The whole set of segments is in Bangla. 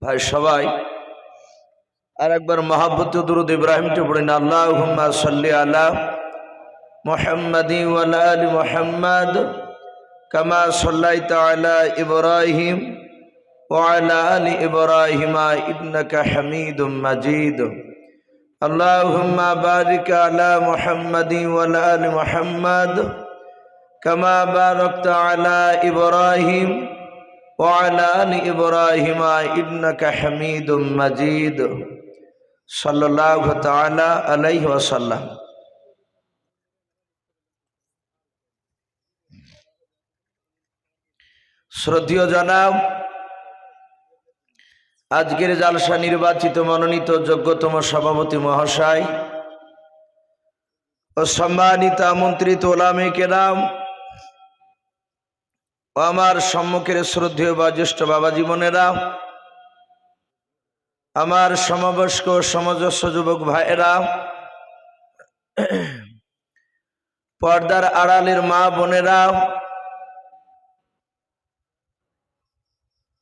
ভাই সবাই আর একবার মহব্বত দুরূদ ইব্রাহিমটা পড়েন। আল্লাহুম্মা সাল্লি আলা মুহাম্মাদি ওয়া আলা আলি মুহাম্মাদ কামা সাল্লাইতা আলা ইব্রাহিম ওয়া আলা আলি ইব্রাহিম ইন্নাকা হামিদুম মাজিদ। আল্লাহুম্মা বারিক আলা মুহাম্মাদি ওয়া আলা আলি মুহাম্মাদ কামা বারাকতা আলা ইব্রাহিম وعلى آل إبراهيم إنك حميد مجيد صلى الله تعالى عليه وسلم। শ্রদ্ধেয় জনাব, আজকের জালসা নির্বাচিত মনোনীত যোগ্যতম সভাপতি মহাশয় ও সম্মানিত আমন্ত্রিত ওলামে কেরাম, আমার সম্মুখের শ্রদ্ধেয় বা জ্যেষ্ঠ বাবা জীবনেরা, আমার সমবয়স্ক সমজস্ব যুবক ভাইয়েরা, পর্দার আড়ালের মা বোনেরা,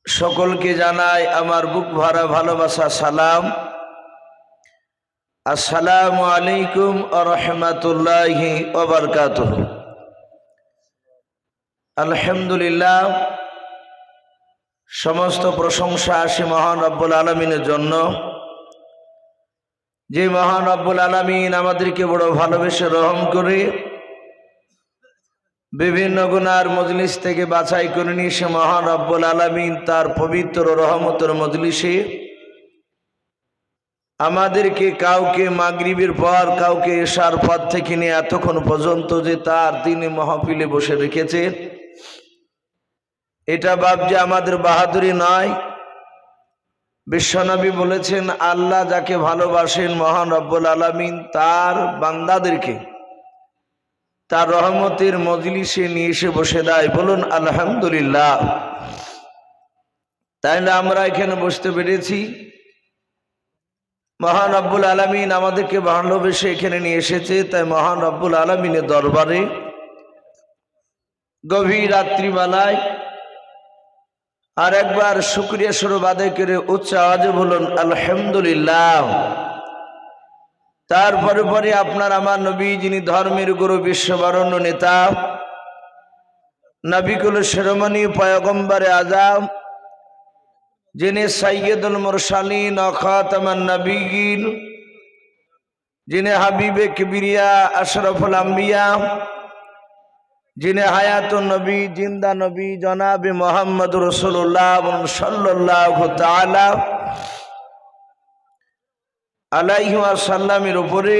সকলকে জানাই আমার বুক ভরা ভালোবাসা সালাম। আসসালামু আলাইকুম ওয়া রাহমাতুল্লাহি ওয়া বারাকাতুহু। আলহামদুলিল্লাহ, সমস্ত প্রশংসা আসে মহান রব্বুল আলামিনের জন্য, যে মহান রব্বুল আলামিন আমাদেরকে বড় ভালোবেসে রহম করে বিভিন্ন গুনার মজলিস থেকে বাছাই করে নিয়ে সে মহান রব্বুল আলামিন তার পবিত্র রহমতের মজলিসে আমাদেরকে কাউকে মাগরিবের পর, কাউকে এশার পর থেকে নিয়ে এতক্ষণ পর্যন্ত যে তার দিনে মাহফিলে বসে রেখেছে, এটা ভাবছে আমাদের বাহাদুরি নয়। বিশ্বনবী বলেছেন, আল্লাহ যাকে ভালোবাসেন মহান রব্বুল আলামিন তার বান্দাদেরকে তার রহমতের মজলিসে নিয়ে এসে বসে দেয়। বলুন আলহামদুলিল্লাহ। তাইলে আমরা এখানে বসতে পেরেছি, মহান রব্বুল আলামিন আমাদেরকে ভালোবেসে এখানে নিয়ে এসেছে, তাই মহান রব্বুল আলামিনের দরবারে গভীর রাত্রিবেলায় আর একবার শুকরিয়া স্বরূপ আদায় করে উচ্চ আওয়াজে বলুন আলহামদুলিল্লাহ। তারপরে পরে আপনার আমার নবী, যিনি ধর্মের গুরু, বিশ্ববরণ্য নেতা, নবিকুল শিরোমণি পয়গম্বরে আজম, যিনি সাইয়্যিদুল মুরসালিন ও খাতামান নবিয়্যিন, যিনি হাবিবে কিবরিয়া আশরাফুল আম্বিয়া, যিনি হায়াতুন নবী, জিন্দা নবী, জনাবে মুহাম্মদ রাসূলুল্লাহ সাল্লাল্লাহু তাআলা আলাইহি ওয়াসাল্লামের উপরে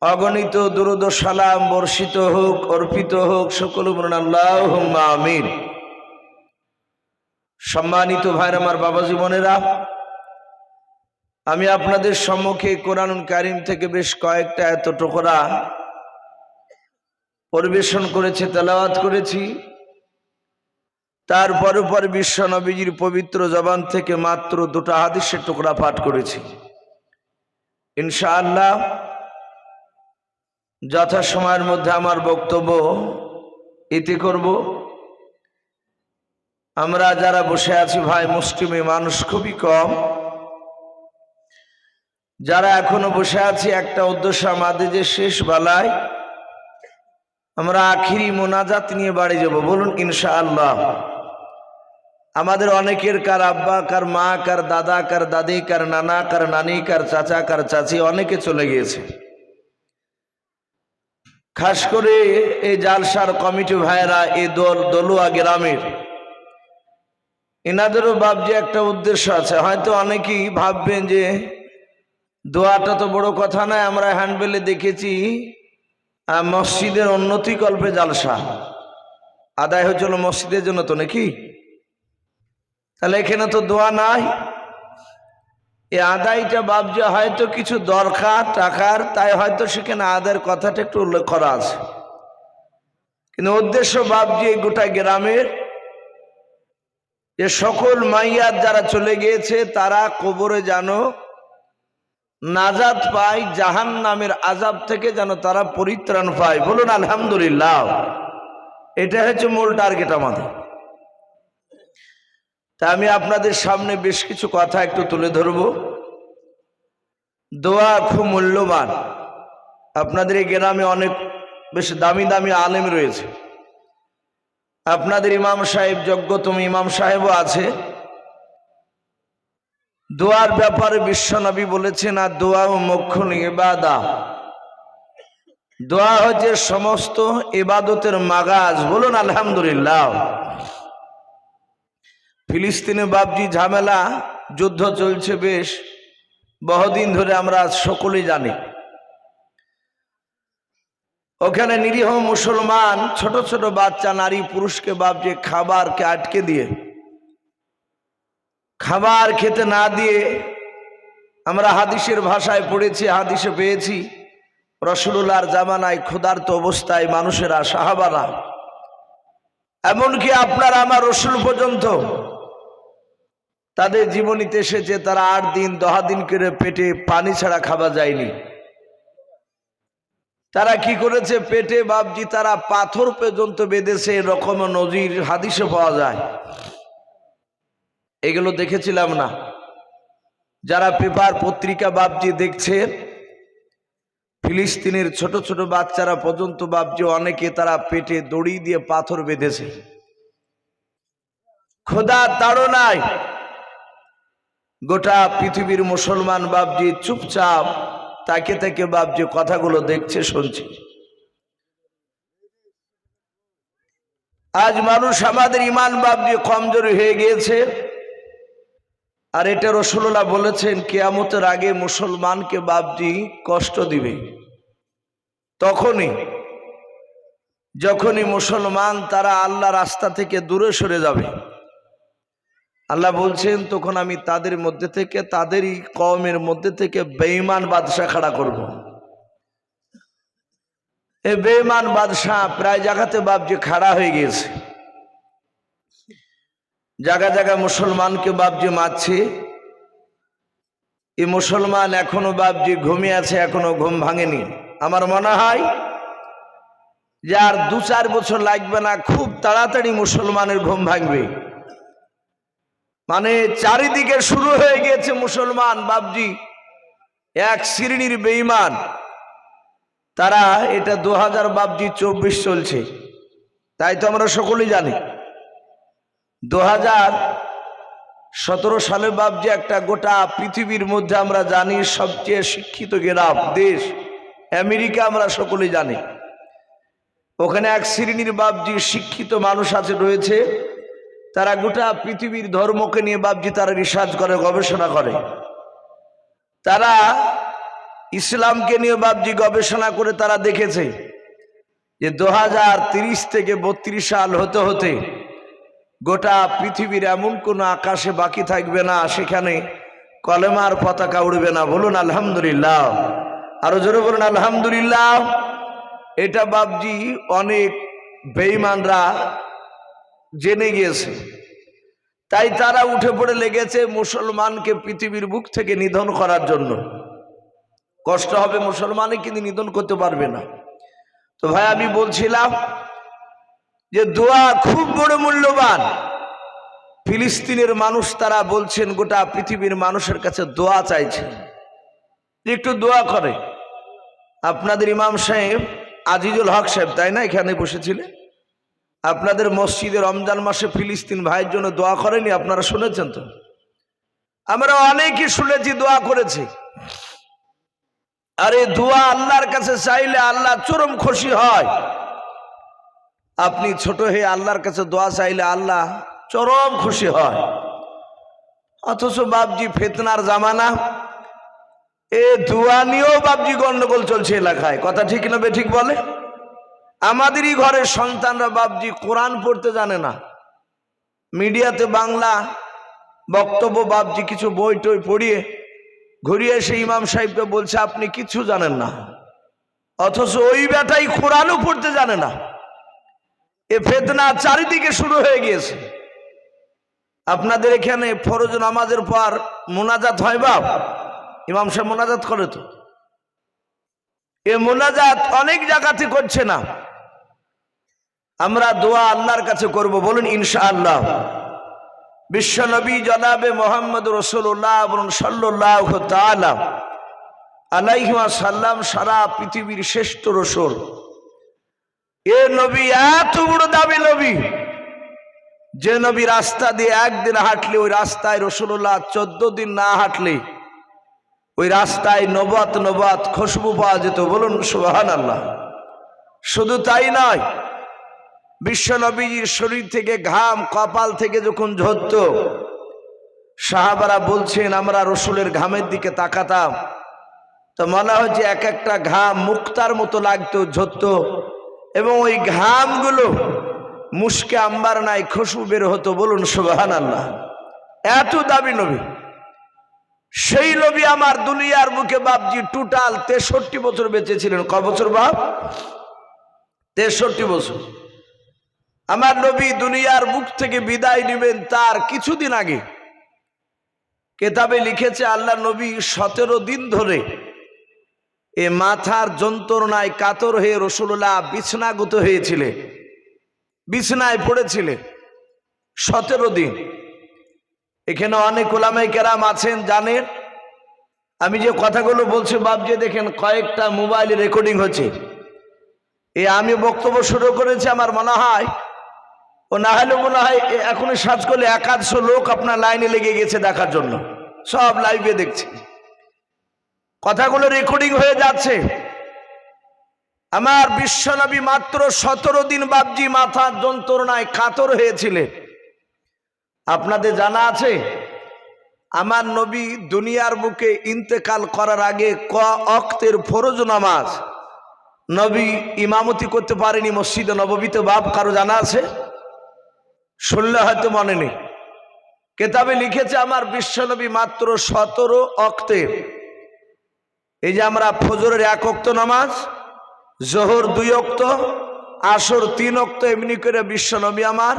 অগণিত দুরূদ ও সালাম বর্ষিত হোক, অর্পিত হোক। সকল বলুন আল্লাহুম্মা আমিন। সম্মানিত ভাইরা, আমার বাবা জীবনেরা, আমি আপনাদের সম্মুখে কোরআনুল কারীম থেকে বেশ কয়েকটা আয়াত টুকরা পরিবেশন করেছি, তেলাওয়াত করেছি। তারপর পর বিশ্ব নবীজির পবিত্র জবান থেকে মাত্র দুটো হাদিসের টুকরা পাঠ করেছি। ইনশাআল্লাহ যথাসময়ের মধ্যে আমার বক্তব্য ইতি করব। আমরা যারা বসে আছি ভাই, মুসলিমে মানুষ খুবই কম। যারা এখনো বসে আছি, একটা উদ্দেশ্য আমাদের, যে শেষ বেলায় আমরা আখিরি মোনাজাত নিয়ে বাড়ি যাব। বলুন ইনশাআল্লাহ। আমাদের অনেকের কার আব্বা, কার মা, কার দাদা, কার দাদি, কার নানা, কার নানি, কার চাচা, কার চাচি অনেকে চলে গিয়েছে। খাস করে এই জালসার কমিটি ভাইয়েরা, এই দলুয়া গ্রামের, এনাদেরও ভাবছে একটা উদ্দেশ্য আছে। হয়তো অনেকেই ভাববেন যে দোয়াটা তো বড় কথা নয়, আমরা হ্যান্ডবেলে দেখেছি মসজিদের উন্নতি কল্পে জালসা আদায় হয়েছিল মসজিদের জন্য, তো নাকি? তাহলে এখানে তো দোয়া নাই। এই আদায়টা ভাবছে হয়তো কিছু দরকার টাকার, তাই হয়তো সেখানে আদায়ের কথাটা একটু উল্লেখ করা আছে। কিন্তু উদ্দেশ্য ভাবছি গোটা গ্রামের যে সকল মাইয়াত যারা চলে গিয়েছে তারা কবরে যেন নাজাত পায়, জাহান্নামের আযাব থেকে যেন তারা পরিত্রাণ পায়। বলুন আলহামদুলিল্লাহ। এটা হচ্ছে মূল টার্গেট আমাদের। তা আমি আপনাদের সামনে বেশ কিছু কথা একটু তুলে ধরব। দোয়া খুব মূল্যবান। আপনাদের এই গ্রামে অনেক বেশ দামি দামি আলেম রয়েছে। আপনাদের ইমাম সাহেব, যোগ্যতম ইমাম সাহেবও আছে। দোয়ার ব্যাপারে বিশ্বনবী বলেছেন, আর দোয়া ও মুখ্য ইবাদত। দোয়া হচ্ছে সমস্ত ইবাদতের মাগাজ। বলুন আলহামদুলিল্লাহ। ফিলিস্তিনে বাবজি ঝামেলা, যুদ্ধ চলছে বেশ বহুদিন ধরে, আমরা সকলেই জানি। ওখানে নিরীহ মুসলমান ছোট ছোট বাচ্চা, নারী, পুরুষকে বাবজি খাবারকে আটকে দিয়ে, খাবার খেতে না দিয়ে, আমরা হাদিসের ভাষায় পড়েছি, হাদিসে পেয়েছি, রাসূলুল্লাহর জামানায় ক্ষুধার্ত অবস্থায় মানুষেরা, সাহাবারা, এমনকি আপনার আমার রসুল পর্যন্ত তাদের জীবনীতে এসেছে, তারা 8 দিন 10 দিন করে পেটে পানি ছাড়া খাওয়া যায়নি। তারা কি করেছে, পেটে বাবজি তারা পাথর পর্যন্ত বেঁধেছে, এরকম নজির হাদিসে পাওয়া যায়। এগুলো দেখেছিলাম না। যারা পেপার পত্রিকা বাবজি দেখছে, ফিলিস্তিনের ছোট ছোট বাচ্চারা পর্যন্ত বাবজি অনেকে তারা পেটে দড়ি দিয়ে পাথর বেঁধেছে। খোদা তাড়নায় গোটা পৃথিবীর মুসলমান বাবজি চুপচাপ তাকে তাকে বাবজি কথাগুলো দেখছে, শুনছে। আজ মানুষ, আমাদের ইমান বাবজি কমজোরি হয়ে গিয়েছে। আর এটা রাসূলুল্লাহ বলেছেন, কিয়ামতের আগে মুসলমানকে বাবজি কষ্ট দিবে যখনই মুসলমান তারা আল্লাহ রাস্তা থেকে দূরে সরে যাবে। আল্লাহ বলছেন, তখন আমি তাদের মধ্যে থেকে, তাদেরই কওমের মধ্যে থেকে বেঈমান বাদশা খাড়া করব। এই বেঈমান বাদশা প্রায় জায়গাতে বাবজি খাড়া হয়ে গিয়েছে। জায়গা জায়গা মুসলমানকে বাবজি মারছে। এই মুসলমান এখনো বাবজি ঘুমিয়ে আছে, এখনো ঘুম ভাঙেনি। আমার মনে হয় যে আর 2-4 বছর লাগবে না, খুব তাড়াতাড়ি মুসলমানের ঘুম ভাঙবে। মানে চারিদিকে শুরু হয়ে গিয়েছে মুসলমান বাবজি এক শ্রেণীর বেঈমান। তারা, এটা 2024 চলছে, তাই তো আমরা সকলেই জানি। 2017 সালে বাবজি একটা গোটা পৃথিবীর মধ্যে আমরা জানি সবচেয়ে শিক্ষিত গ্রাম দেশ আমেরিকা, আমরা সকলেই জানি। ওখানে এক শ্রেণীর বাবজি শিক্ষিত মানুষ আছে, রয়েছে। তারা গোটা পৃথিবীর ধর্মকে নিয়ে বাবজি তারা রিসার্চ করে, গবেষণা করে। তারা ইসলামকে নিয়ে বাবজি গবেষণা করে তারা দেখেছে যে 2030 থেকে 32 সাল হতে হতে গোটা পৃথিবীর এমন কোনো আকাশে বাকি থাকবে না সেখানে কলেমার পতাকা উড়বে না। বলুন আলহামদুলিল্লাহ। আরো জোরে বলুন আলহামদুলিল্লাহ। এটা বাবজি অনেক বেঈমানরা জেনে গিয়েছে, তাই তারা উঠে পড়ে লেগেছে মুসলমানকে পৃথিবীর বুক থেকে নিধন করার জন্য। কষ্ট হবে মুসলমানে, কিন্তু নিধন করতে পারবে না। তো ভাই, আমি বলছিলাম যে দোয়া খুব বড় মূল্যবান। ফিলিস্তিনের মানুষ তারা বলছেন, গোটা পৃথিবীর মানুষের কাছে দোয়া চাইছে, একটু দোয়া করে। আপনাদের ইমাম সাহেব আজিজুল হক সাহেব, তাই না, এখানে বসেছিলেন। আপনাদের মসজিদে রমজান মাসে ফিলিস্তিন ভাইয়ের জন্য দোয়া করেনি? আপনারা শুনেছেন তো? আমরা অনেকেই শুনেছি দোয়া করেছি। আরে দোয়া আল্লাহর কাছে চাইলে আল্লাহ চরম খুশি হয়। আপনি ছোট হয়ে আল্লাহর কাছে দোয়া চাইলে আল্লাহ চরম খুশি হয়। অথচ বাবজি ফিতনার জামানা, এ দোয়া নিয়েও বাবজি গন্ডগোল চলছে এলাকায়। কথা ঠিক না বেঠিক বলে? আমাদেরই ঘরের সন্তানরা বাবজি কোরআন পড়তে জানে না। মিডিয়াতে বাংলা বক্তব্য বাবজি কিছু বই টই পড়িয়ে ঘুরিয়ে এসে ইমাম সাহেবকে বলছে আপনি কিছু জানেন না, অথচ ওই বেটাই কোরআনও পড়তে জানে না। এ ফিতনা চারিদিকে শুরু হয়ে গিয়েছে। আপনাদের এখানে ফরজ নামাজের পর মোনাজাত হয় বাপ? ইমাম সাহেব মোনাজাত করে তো? এ মোনাজাত অনেক জায়গাতে করছে না। আমরা দোয়া আল্লাহর কাছে করব, বলুন ইনশাআল্লাহ। বিশ্বনবী জনাবে মোহাম্মদ রাসূলুল্লাহ সাল্লাল্লাহু তাআলা আলাইহি ওয়াসাল্লাম সারা পৃথিবীর শ্রেষ্ঠ রাসূল। এ নবী এত বড় দামি নবী, যে নবী রাস্তা দিয়ে একদিন হাঁটলে ওই রাস্তায় রাসূলুল্লাহ 14 দিন না হাঁটলে ওই রাস্তায় নবুয়ত নবুয়ত খুশবু পাওয়া যেত। বলুন সুবহানাল্লাহ। শুধু তাই নয়, বিশ্ব নবীর শরীর থেকে ঘাম কপাল থেকে যখন ঝরত, সাহাবারা বলছেন আমরা রসুলের ঘামের দিকে তাকাতাম তো মনে হয় যে এক একটা ঘাম মুক্তার মতো লাগতো, ঝরত, এবং ওই ঘামগুলো মুশকে আম্বার নাই খুশবু বের হতো। বলুন সুবহানাল্লাহ। এত দামি নবী। সেই নবী আমার দুনিয়ার বুকে বাপজি টোটাল 63 বছর বেঁচে ছিলেন। কয় বছর বাপ? 63 বছর। আমার নবী দুনিয়ার বুক থেকে বিদায় নেবেন তার কিছুদিন আগে কেতাবে লিখেছে আল্লাহ নবী 17 দিন ধরে এ মাথার যন্ত্রণায় কাতর হয়ে রাসূলুল্লাহ বিছনাগত হয়েছিলেন, বিছনায় পড়েছিলেন 17 দিন। এখানে অনেক উলামায়ে কেরাম আছেন জানেন। আমি যে কথাগুলো বলছি বাপজি দেখেন কয়েকটা মোবাইলে রেকর্ডিং হচ্ছে। আমি বক্তব্য শুরু করেছি, আমার মনে হয় ও না হলে মনে হয় এখনই সার্চ করলে 100 লোক আপনার লাইনে লেগে গেছে দেখার জন্য, সব লাইভে দেখছে, কথাগুলো রেকর্ডিং হয়ে যাচ্ছে। আমার বিশ্বনবী মাত্র 17 দিন বাপজি মাথার যন্ত্রণায় কাতর হয়েছিলেন। আপনাদের জানা আছে আমার নবী দুনিয়ার বুকে ইন্তেকাল করার আগে ক ওয়াক্তের ফরজ নামাজ নবী ইমামতি করতে পারেনি মসজিদে নববীতে? বাপ কারো জানা আছে? শুনলে হয়তো মনে নেই। কেতাবে লিখেছে আমার বিশ্বনবী মাত্র 17 ওয়াক্তের, এই যে আমরা ফজরের 1 ওয়াক্ত নামাজ, জোহর 2 ওয়াক্ত, আসর 3 ওয়াক্ত, এমনি করে বিশ্বনবী আমার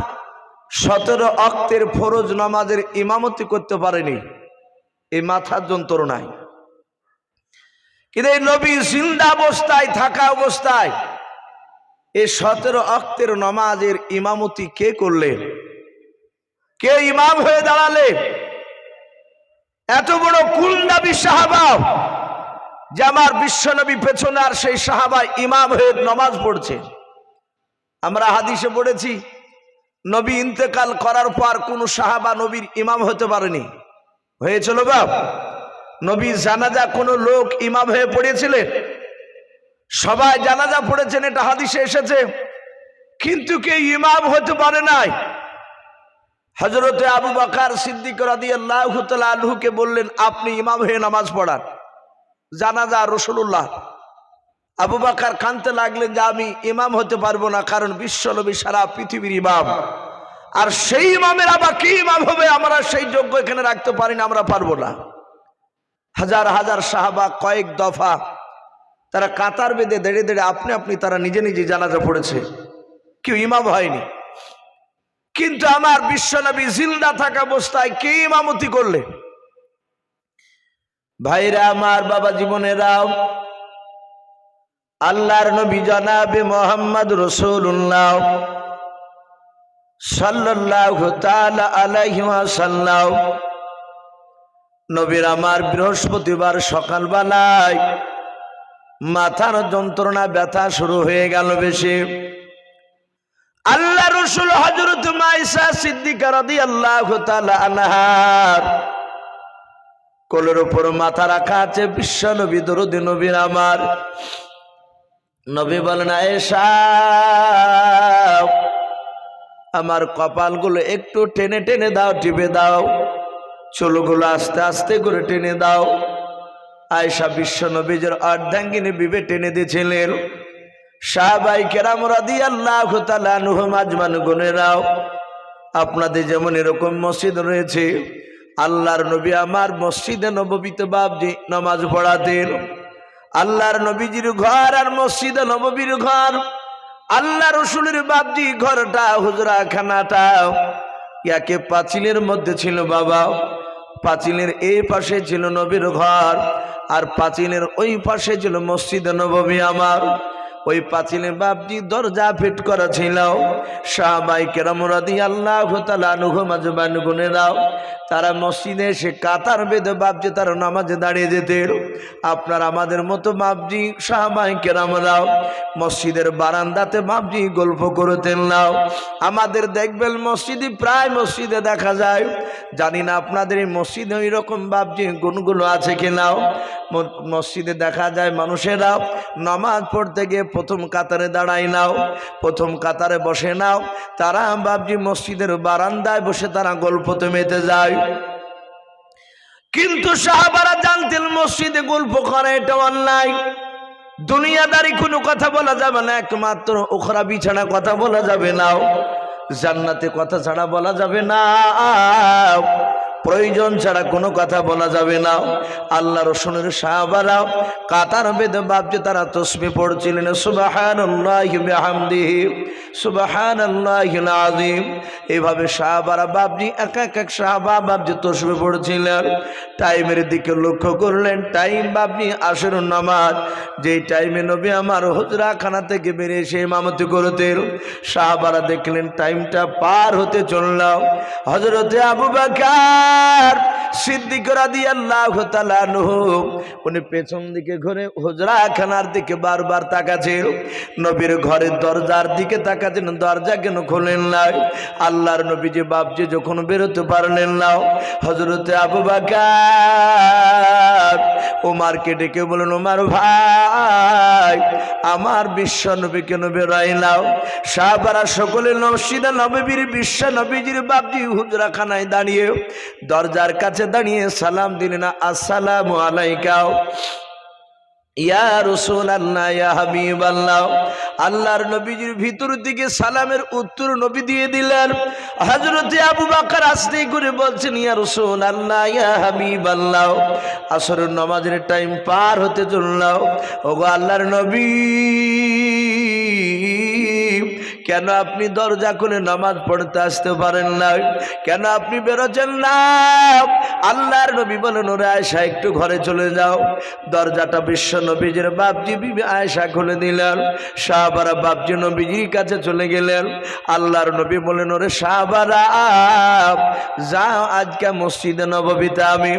17 ওয়াক্তের ফরজ নামাজের ইমামতি করতে পারেনি এই মাথার যন্ত্রণায়। কিন্তু এই নবী জিন্দা অবস্থায় থাকা অবস্থায় এই 17 ওয়াক্তের নামাজের ইমামতি কে করলেন? কে ইমাম হয়ে দাঁড়ালেন? এত বড় কুলনবী সাহাবা যে আমার বিশ্বনবী পেছনে আর সেই সাহাবা ইমাম হয়ে নামাজ পড়ছে। আমরা হাদিসে পড়েছি নবী ইন্তেকাল করার পর কোন সাহাবা নবীর ইমাম হতে পারেনি। হয়েছিল বাপ? নবী জানাজা কোন লোক ইমাম হয়ে পড়েছিলেন? সবাই জানাজা পড়েছেন, এটা হাদিসে এসেছে, কিন্তু কে ইমাম হতে পারে নাই। হযরতে আবু বকর সিদ্দিক রাদিয়াল্লাহু তাআলা আনহুকে বললেন আপনি ইমাম হয়ে নামাজ পড়ান জানাজা রাসূলুল্লাহ। আবু বকর কাঁদতে লাগলেন যে আমি ইমাম হতে পারবো না, কারণ বিশ্বনবী সারা পৃথিবীর ইমাম, আর সেই ইমামের আবার কি ইমাম হবে? আমরা সেই যোগ্য এখানে রাখতে পারি না, আমরা পারবো না। হাজার হাজার সাহাবা কয়েক দফা তারা কাতার বেঁধে দেড়ে দেড়ে আপনি আপনি তারা নিজে নিজে জানাজা পড়েছে, কেউ ইমাম হয়নি। কিন্তু আমার বিশ্বনবী জিন্দা থাকা অবস্থায় কে ইমামতি করলে? ভাইরা আমার, বাবা জীবনেরাও, আল্লাহর নবী জনাবে মোহাম্মদ রাসূলুল্লাহ সাল্লাল্লাহু তাআলা আলাইহি ওয়াসাল্লাম নবীর আমার বৃহস্পতিবার সকালবেলায় মাথার যন্ত্রণা ব্যথা শুরু হয়ে গেল বেশি। আল্লাহ রাসূল হযরত মাইসা সিদ্দিকা রাদিয়াল্লাহু তাআলা আনহার কোলের উপর মাথা রাখা আছে বিশ্বনবী দরুদ নবীর আমার। নবী বলেন আয়েশা আমার কপালগুলো একটু টেনে টেনে দাও, টিপে দাও, চুলগুলো আস্তে আস্তে করে টেনে দাও। আয়েশা বিশ্বনবীর অর্ধাঙ্গিনী বিবে টেনে দিয়েছিলেন। সাহাবায়ে কেরাম রাদিয়াল্লাহু তাআলা আনহুম আজমান গুনেরাও, আপনাদের যেমন এরকম মসজিদ রয়েছে, আল্লাহর নবী আমার মসজিদে নববীতে বাপজি নামাজ পড়াতেন। আল্লাহর নবীজির ঘর আর মসজিদে নববীর ঘর, আল্লাহ রসুলের বাপজি ঘরটা হুজরা খানাটা ইয়াকে পাঁচিলের মধ্যে ছিল বাবা। পাঁচিলের এই পাশে ছিল নবীর ঘর আর পাঁচিলের ওই পাশে ছিল মসজিদে নববী আমার। ওই পাঁচিলে বাপজি দরজা ফিট করা ছিল। সাহাবায়ে কেরাম রাদিয়াল্লাহু তাআলা আনহুম আজমাইন গুনেরাও তারা মসজিদে এসে কাতার বেঁধে বাপজি তারা নামাজে দাঁড়িয়ে যেতেন। আপনার আমাদের মতো বাপজি সাহাবায়ে কেরামরাও মসজিদের বারান্দাতে বাপজি গল্প করতেন নাও। আমাদের দেখবেন মসজিদে প্রায় মসজিদে দেখা যায়, জানি না আপনাদের এই মসজিদে ওই রকম বাপজি গুণগুলো আছে কিনাও। মসজিদে দেখা যায় মানুষেরা নামাজ পড়তে গিয়ে প্রথম কাতারে দাঁড়ায় নাও, প্রথম কাতারে বসে নাও, তারা বাপজি মসজিদের বারান্দায় বসে তারা গল্পতে মেতে যায়। কিন্তু সাহাবারা জানতেন মসজিদে গল্প করা এটা অন্যায়, দুনিয়াদারি কোনো কথা বলা যাবে না, একমাত্র ওখরা বিছানা কথা বলা যাবে না, জান্নাতে কথা ছাড়া বলা যাবে না, প্রয়োজন ছাড়া কোনো কথা বলা যাবে না। আল্লাহ রাসূলের সাহাবারা কাতার বেঁধে বাপজি তারা তাসবিহ পড়ছিলেন, সুবহানাল্লাহি বিহামদিহি সুবহানাল্লাহিল আযীম। এইভাবে সাহাবারা বাপজি এক এক সাহাবা বাপজি তাসবিহ পড়ছিলেন। টাইমের দিকে লক্ষ্য করলেন, টাইম বাপজি আসরের নামাজ, যেই টাইমে নবী আমার হুজরাখানা থেকে বেরিয়ে এসে ইমামতি করতেন। সাহাবারা দেখলেন টাইমটা পার হতে চলল। হযরতে আবু বকর সিদ্দিক রাদিয়াল্লাহু তাআলা আনহু উনি পেছন দিকে ঘুরে হুজরাখানার দিকে বারবার তাকাচ্ছেন, নবীর ঘরের দরজার দিকে তাকাচ্ছেন, দরজা কেন খোলেন না। আল্লাহর নবীজি বাপজি যখন বেরোতে পারলেন না, হযরতে আবু বকর ওমরকে ডেকে বলেন, ওমর ভাই আমার বিশ্ব নবী কেন বেরোইলাও? সাহাবারা সকলে মসজিদে নববীর বিশ্ব নবীজির বাপজি হুজরাখানায় দাঁড়িয়ে দরজার কাছে দাঁড়িয়ে সালাম দিলেন, আসসালামু আলাইকা ইয়া রাসূলুল্লাহ ইয়া হাবিবাল্লাহ। আল্লাহর নবীজির ভিতর দিকে সালামের উত্তর নবী দিয়ে দিলেন। হযরতে আবু বকর আস্তে করে বলছেন, ইয়া রাসূলুল্লাহ ইয়া হাবিবাল্লাহ, আসরের নামাজের টাইম পার হতে চলল, ওগো আল্লাহর নবী কেন আপনি দরজা খুলে নামাজ পড়তে আসতে পারেন না? কেন আপনি বেরোচ্ছেন না? আল্লাহর নবী বলেন, ওরে আয়েশা একটু ঘরে চলে যাও। দরজাটা বিশ্ব নবীজির বাপজি বিবি আয়েশা খুলে দিলেন। সাহাবারা বাপজি নবীজির কাছে চলে গেলেন। আল্লাহর নবী বলেন, ওরে সাহাবারা যাও, আজকে মসজিদে নববীতে আমি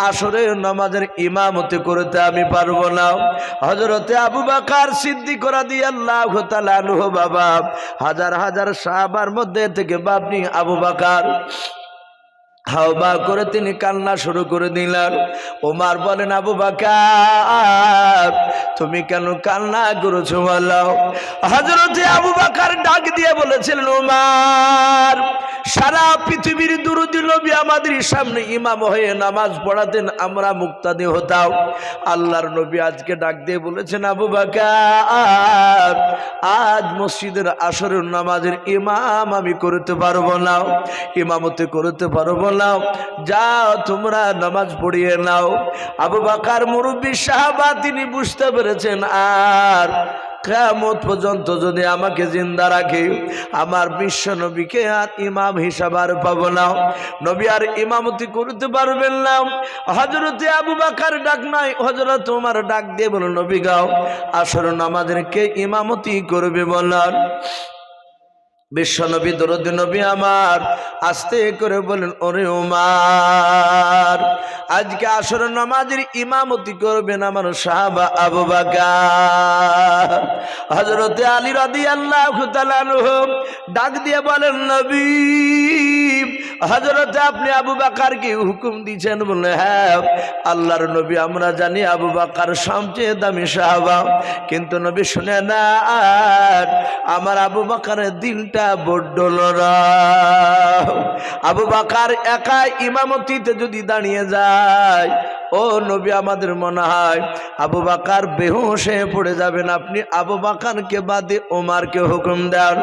আসরের নামাজের ইমামতি করতে আমি পারবো না। হযরতে আবু বকর সিদ্দিক রাদিয়াল্লাহু তাআলা আনহু বাবা হাজার হাজার সাহাবার মধ্যে থেকে বাপনি আবু বকর হাওবা করে তিনি কান্না শুরু করে দিলেন। ওমর বলেন, আবু বকর তুমি কেন কান্না করেছো বলো? হযরতে আবু বকর ডাক দিয়ে বলেছিলেন, ওমর সারা পৃথিবীর দুরূদী নবী আমাদের সামনে ইমাম হয়ে নামাজ পড়াতেন, আমরা মুক্তাদি হতাম। আল্লাহর নবী আজকে ডাক দিয়ে বলেছেন, আবু বকর আজ মসজিদের আসরের নামাজের ইমাম আমি করতে পারবো না, ইমামতি করতে পারবো না, যাও তোমরা নামাজ পড়িয়ে নাও। আবু বকর মুরব্বী সাহাবা, তিনি বুঝতে পেরেছেন আর কিয়ামত পর্যন্ত যদি আমাকে জিন্দা রাখে আমার বিশ্ব নবীকে আর ইমাম হিসাবে আর পাবো না, নবী আর ইমামতি করতে পারবেন না। হযরতে আবু বকর ডাক নাই, হযরত ওমর ডাক দিয়ে বলো, নবী গাও আসর নামাজের কে ইমামতি করবে বলেন। বিশ্ব নবী দরুদ নবী আমার আস্তে করে বলেন, ওরে ওমর আজকে আসর নামাজের ইমামতি করবেন আমার সাহাবা আবু বকর। হযরতে আলী রাদিয়াল্লাহু তাআলা আনহু ডাক দিয়ে বলেন, নবী হযরতে আপনি আবু বকরকে হুকুম দিয়েছেন? বলে হ্যাঁ। আল্লাহর নবী আমরা জানি আবু বকর সবচেয়ে দামি সাহাবা, কিন্তু নবী শুনে না আমার আবু বকরের দিলটা বড্ড নরম। আবু বকর একা ইমামতিতে যদি দাঁড়িয়ে যায়, ও নবী আমাদের মনে হয় আবু বকর বেহুশ হয়ে পড়ে যাবেন, আপনি আবু বকরকে বাদে ওমরকে হুকুম দেন।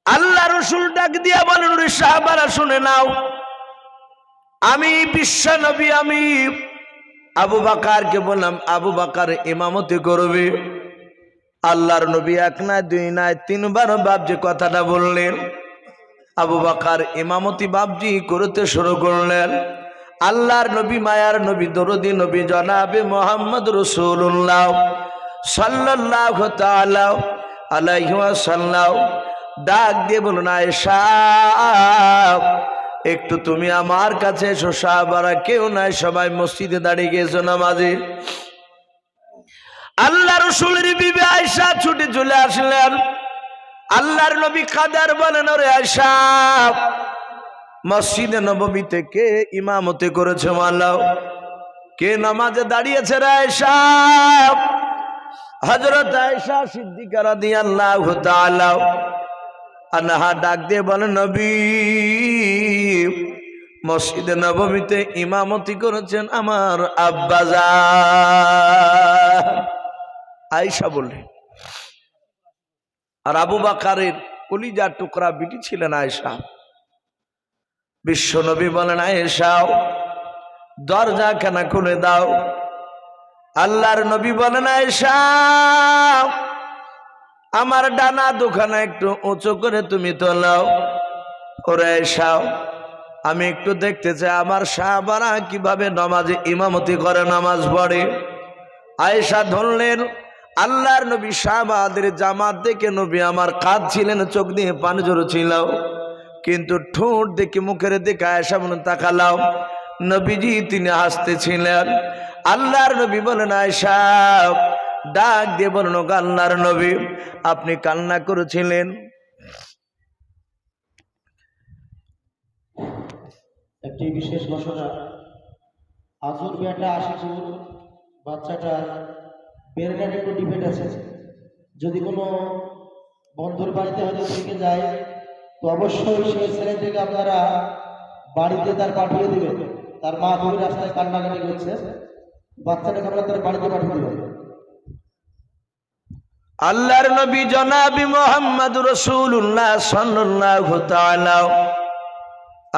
আল্লাহ রাসূল ডাক দিয়া বলেন, ওরে সাহাবারা শুনে নাও, আমি বিশ্ব নবী আমি আবু বকরকে বললাম আবু বকর ইমামতি করবে। আল্লাহর নবী এক না দুই না তিনবার বাপজি কথাটা বললেন। আবু বকর ইমামতি বাপজি করতে শুরু করলেন। আল্লাহর নবী মায়ার নবী দরদি নবী জনাবে মুহাম্মদ রাসূলুল্লাহ সাল্লাল্লাহু তাআলা আলাইহি ওয়াসাল্লাম ডাক দিয়ে বলুন, আয়েশা একটু তুমি আমার কাছে এসো। সাহাবারা কেউ নাই, সবাই মসজিদে দাঁড়িয়ে গেছো নামাজে। আল্লাহ রাসূলের বিবি আয়েশা ছুটে চলে আসলেন। আল্লাহর নবী কাদার বলেন, ওরে আয়েশা, মসজিদে নববীতে কে ইমামতি করেছে মালাও? কে নামাজে দাঁড়িয়েছে রে আয়েশা? হযরত আয়েশা সিদ্দিকা রাদিয়াল্লাহু তাআলা আনহা ডাক দিয়ে বলেন, নবী, মসজিদে নববীতে ইমামতি করেছেন আমার আব্বাজান। আয়েশা বললেন। আর আবু বকরের কলিজার টুকরা বিটি ছিলেন আয়েশা। বিশ্ব নবী বলেন, আয়েশা দরজা খানা খুলে দাও। আল্লাহর নবী বলেন, আয়েশা আমার ডানা দুখানা একটু উঁচু করে তুমি তোলাও। ওরে আয়েশা, আমি একটু দেখতে চাই আমার সাহাবারা কিভাবে নামাজে ইমামতি করে, নামাজ পড়ে। আয়েশা ধরলেন। আল্লাহর নবী সাহাবাদের জামাত দেখে নবী আমার কাঁদছিলেন, চোখ দিয়ে পানি ঝরছিল, কিন্তু ঠোঁট দেখে মুখের দিকে আয়েশা বলেন তাকালাও, নবীজি তিনি হাসতেছিলেন। আল্লাহর নবী বলেন, আয়েশা ডাক দিয়ে বলেন, আল্লাহর নবী আপনি কান্না করেছিলেন। একটি বিশেষ ঘোষণা, আজুর বেটা আশিকুর বাচ্চাটা বেরগান একটু ডিবেট আছে, যদি কোনো বন্ধুর বাড়িতে হয়তো থেকে যায় তো অবশ্যই সেই ছেলেটিকে আপনারা বাড়িতে তার পাঠিয়ে দিবেন। তার মা খুবই রাস্তায় কান্নাকাটি করছে, বাচ্চাটাকে আপনারা তার বাড়িতে পাঠিয়ে দেবেন। আল্লাহর নবী জনাবি মুহাম্মদুর রাসূলুল্লাহ সাল্লাল্লাহু তাআলা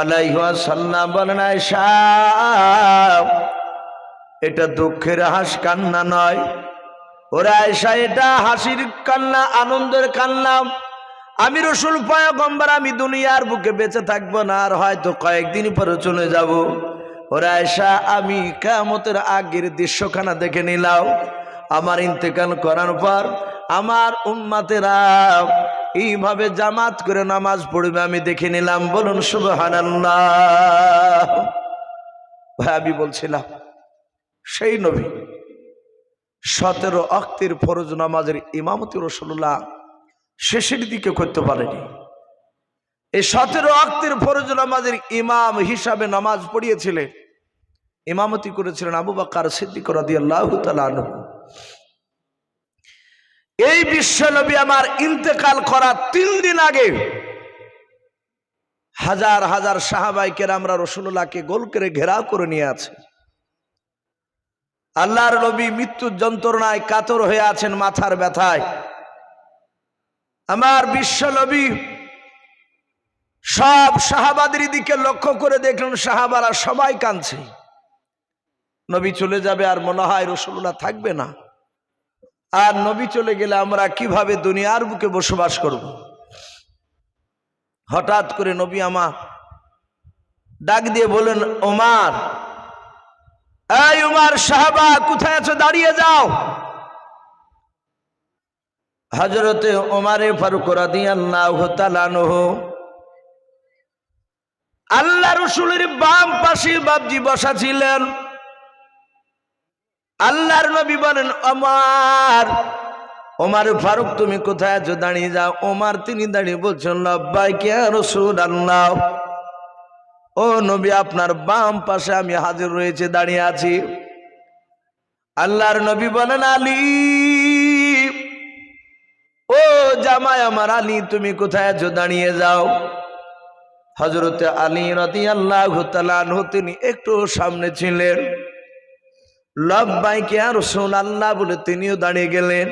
আলাইহি ওয়াসাল্লাম বলেন, আয়েশা এটা দুঃখের হাস কান্না নয়। ওরে আয়েশা, এটা হাসির কান্না, আনন্দের কান্না। আমি রাসূল পয়গম্বর, আমি দুনিয়ার বুকে বেঁচে থাকবো না, আর হয়তো কয়েকদিন পরে চলে যাব। ওরে আয়েশা, আমি কিয়ামতের আগের দৃশ্যখানা দেখে নিলাম। আমার ইন্তেকাল করার পর আমার উম্মতেরা এইভাবে জামাত করে নামাজ পড়বে আমি দেখে নিলাম। বলুন সুবহানাল্লাহ। ভাই আমি বলছিলাম সেই নবী 17 ওয়াক্তের ফরজ নামাজের ইমামতি রাসূলুল্লাহ শেষের দিকে করতে পারেনি। এই 17 ওয়াক্তের ফরজ নামাজের ইমাম হিসাবে নামাজ পড়িয়েছিলেন, ইমামতি করেছিলেন আবু বকর সিদ্দিক রাদিয়াল্লাহু তাআলা আনহু। এই বিশ্ব নবী আমার ইন্তেকাল করা 3 দিন আগে হাজার হাজার সাহাবায়ে কেরামরা রাসূলুল্লাহকে গোল করে ঘেরাও করে নিয়ে আছে। আল্লাহর নবী মৃত্যুর যন্ত্রণায় কাতর হয়ে আছেন, মাথার ব্যথায়। আমার বিশ্ব নবী সব সাহাবাদের দিকে লক্ষ্য করে দেখলেন সাহাবারা সবাই কাঁদছে। নবী চলে যাবে আর মনে হয় রাসূলুল্লাহ থাকবে না, আর নবী চলে গেলে আমরা কিভাবে দুনিয়ার বুকে বসবাস করব। হঠাৎ করে নবী আমার ডাক দিয়ে বলেন, ওমর, এই উমর, সাহাবা কোথায় আছো, দাঁড়িয়ে যাও। হযরতে ওমরে ফারুক রাদিয়াল্লাহু তাআলা আনহু আল্লাহ রাসূলের বাম পাশে বাবজি বসা ছিলেন। আল্লাহর নবী বলেন, ওমর, ওমর ফারুক তুমি কোথায় আছো, দাঁড়িয়ে যাও। ওমর তিনি দাঁড়িয়ে বলছেন, লাব্বাইক ইয়া রাসূলুল্লাহ। ও নবী, আপনার বাম পাশে আমি হাজির রয়েছে, দাঁড়িয়ে আছি। আল্লাহর নবী বলেন, আলী, ও জামাই আমার আলী, তুমি কোথায় আছো, দাঁড়িয়ে যাও। হযরতে আলী রাদিয়াল্লাহু তাআলা আনহু তিনি একটু সামনে ছিলেন। লাব্বাইক ইয়া রাসূলুল্লাহ বলে তিনিও দাঁড়িয়ে গেলেন।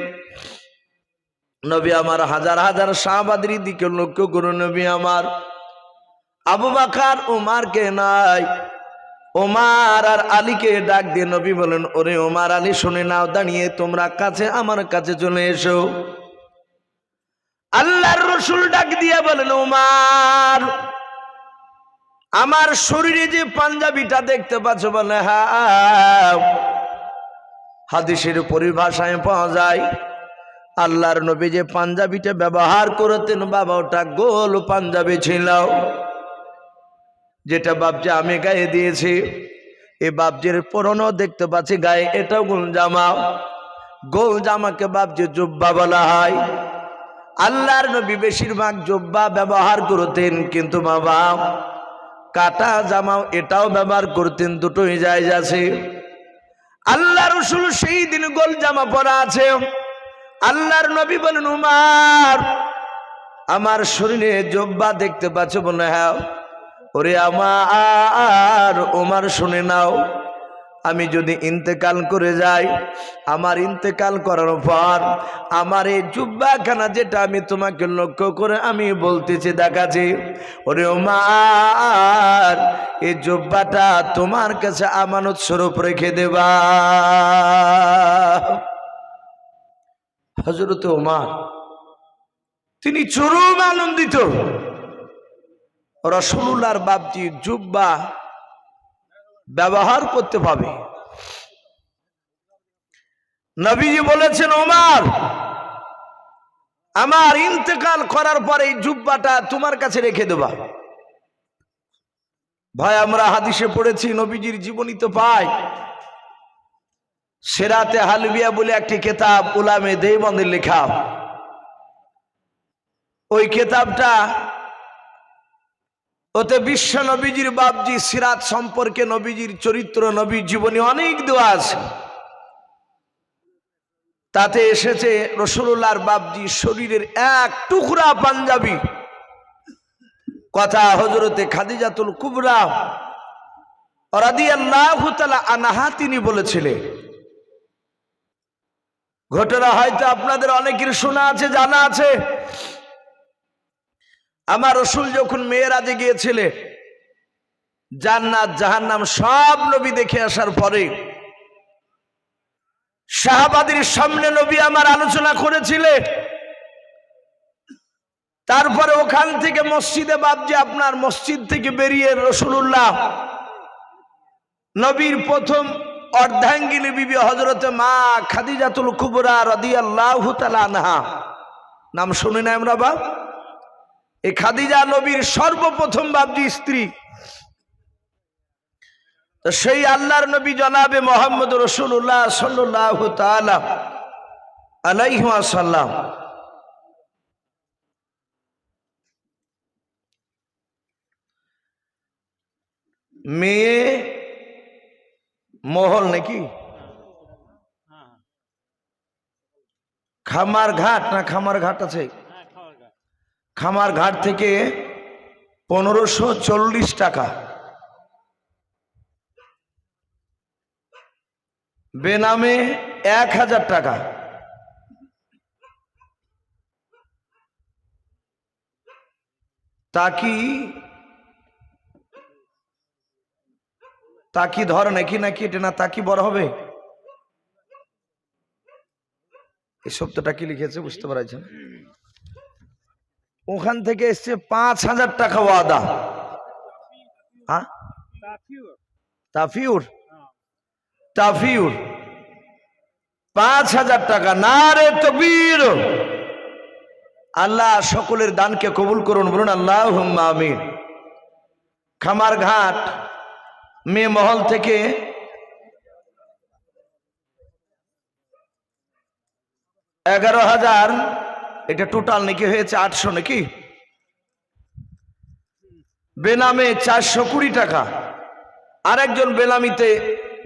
নবী আমার হাজার হাজার সাহাবাদের দিকে লক্ষ্য করে নবী আমার আবু বকর উমরকে নাই, ওমর আর আলীকে ডাক দিয়ে নবী বলেন, ওরে ওমর, আলী শুনে নাও, দাঁড়িয়ে তোমরা কাছে আমার কাছে চলে এসো। আল্লাহর রাসূল ডাক দিয়ে বলেন, ওমর, আমার শরীরে যে পাঞ্জাবিটা দেখতে পাচ্ছ, বলে হ্যাঁ। হাদিসের পরিভাষায় পাওয়া যায় আল্লাহর নবী যে পাঞ্জাবিটা ব্যবহার করতেন বাবা ওটা গোল পাঞ্জাবি ছিল, যেটা বাপজি আমি গায়ে দিয়েছি। এই বাপজির পুরনো দেখতে পাচ্ছি গায়ে, এটাও গোল জামা। গোল জামাকে বাপজি জুব্বা বলা হয়। আল্লাহর নবী বেশিরভাগ জুব্বা ব্যবহার করতেন, কিন্তু বাবা কাটা জামাও এটাও ব্যবহার করতেন, দুটোই জায়েজ আছে। আল্লাহ রাসূল সেই দিন গোল জামা পরা আছে। আল্লাহর নবী বলেন, উমার আমার শরীরে জুব্বা দেখতে পাচ্ছ? বলে হ্যাঁ। ওরে আমার উমার শুনে নাও, আমি যদি ইন্তেকাল করে যাই, আমার ইন্তেকাল করার পর আমার এই জুব্বাখানা যেটা আমি তোমাকে লক্ষ্য করে আমি বলতেছি দেখাচ্ছি, ওরে ওমর এই জুব্বাটা তোমার কাছে আমানত স্বরূপ রেখে দেবা। হযরত ওমর তিনি চরম আনন্দিত, রাসূলুল্লাহর বাপজি জুব্বা ব্যবহার করতে পাবে। নবীজি বলেছেন, ওমর আমার ইন্তেকাল করার পরে এই জুব্বাটা তোমার কাছে রেখে দেবা। ভাই আমরা হাদিসে পড়েছি, নবীজির জীবনী তো পাই। সিরাতে হালবিয়া বলে একটি কিতাব উলামে দেওবন্দের লেখা, ওই কিতাবটা ওতে বিশ্ব নবীজির বাপজি সিরাত সম্পর্কে, নবীজির চরিত্র, নবীর জীবনী অনেক দেওয়া আছে। তাতে এসেছে রাসূলুল্লাহর বাপজি শরীরের এক টুকরা পাঞ্জাবি কথা হযরতে খাদিজাতুল কুবরা রাদিয়াল্লাহু তাআলা আনহা তিনি বলেছিলেন। ঘটনা হয়তো আপনাদের অনেকের শোনা আছে, জানা আছে। আমার রাসূল যখন মেরাজে গিয়েছিলেন, জান্নাত জাহান্নাম সব নবী দেখে আসার পরে সাহাবাদের সামনে নবী আমার আলোচনা করেছিলেন। তারপরে ওখান থেকে মসজিদে বাপজি আপনার মসজিদ থেকে বেরিয়ে রাসূলুল্লাহ নবীর প্রথম অর্ধাঙ্গিনী বিবি হযরতে মা খাদিজাতুল কুবরা রাদিয়াল্লাহু তাআলা আনহা, নাম শুনি না আমরা বাপ? এই খাদিজা নবীর সর্বপ্রথম বাপজি স্ত্রী। তো সেই আল্লাহর নবী জনাবে মুহাম্মদ রাসূলুল্লাহ সাল্লাল্লাহু তাআলা আলাইহি ওয়াসাল্লাম মেয়ে মহল নাকি খামার ঘাট, না খামার ঘাট আছে, খামার ঘাট থেকে 1540 টাকা, বেনামে 1000 টাকা, তাকি ধর নাকি নাকি এটা না তাকি বড় হবে, এই শব্দটা কি লিখেছে বুঝতে পারছেন? ওখান থেকে এসছে 5000 টাকা ওয়াদা। হ্যাঁ তাফিউর, তাফিউর 5000 টাকা। নারে তাকবীর! আল্লাহ সকলের দানকে কবুল করুন, বলুন আল্লাহুম্মা আমিন। খামার ঘাট মেয়ে মহল থেকে 11,000, এটা টোটাল নাকি হয়েছে 800 নাকি, বেনামে 420 টাকা, আর একজন বেনামিতে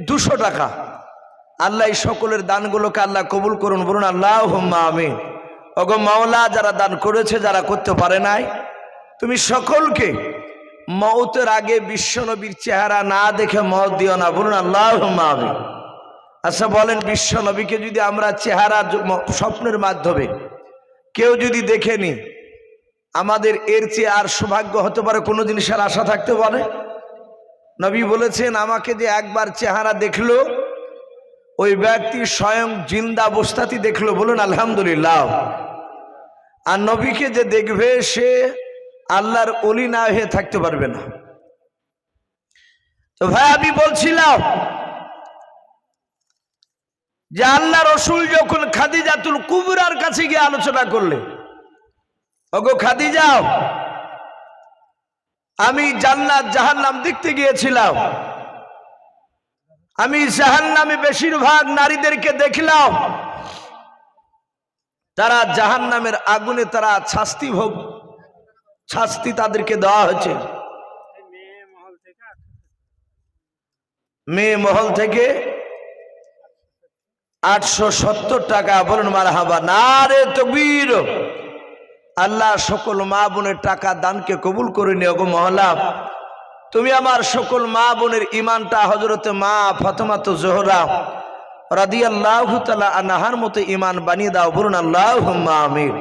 200 টাকা। আল্লাহ এই সকলের দানগুলোকে আল্লাহ কবুল করুন, বলুন আল্লাহুম্মা আমিন। ওগো মাওলা, যারা দান করেছে, যারা করতে পারে নাই, তুমি সকলকে মওতের আগে বিশ্বনবীর চেহারা না দেখে মওত দিও না, বলুন আল্লাহুম্মা আমিন। আচ্ছা বলেন, বিশ্বনবীকে যদি আমরা চেহারা স্বপ্নের মাধ্যমে কেউ যদি দেখেনি, আমাদের এর চেয়ে আর সৌভাগ্য হতে পারে কোনো জিনিসের আশা থাকতে পারে? নবী বলেছেন, আমাকে যে একবার চেহারা দেখলো, ওই ব্যক্তি স্বয়ং জিন্দা অবস্থাতে দেখলো, বলুন আলহামদুলিল্লাহ। আর নবীকে যে দেখবে সে আল্লাহর ওলি না হয়ে থাকতে পারবে না। তো ভাই আমি বলছিলাম, যে আল্লাহ রসুল যখন খাদিজাতুল কুবরার কাছে গিয়ে আলোচনা করলে, ওগো খাদিজা, আমি জান্নাত জাহান্নাম দেখতে গিয়েছিলাম, আমি জাহান্নামে বেশিরভাগ নারীদেরকে দেখলাম, তারা জাহান্নামের আগুনে তারা শাস্তি তাদেরকে দেওয়া হয়েছে। মেয়ে মহল থেকে 870 টাকা। বলুন মারহাবা, নারে তাকবীর। আল্লাহ সকল মা বোনের টাকা দানকে কবুল করে নিও গো মহলা। তুমি আমার সকল মা বোনের ইমানটা হযরতে মা ফাতেমাতুজ জোহরা রাদিয়াল্লাহু তাআলা আনহার মতো ইমান বানিয়ে দাও। বলুন আল্লাহুম্মা আমিন।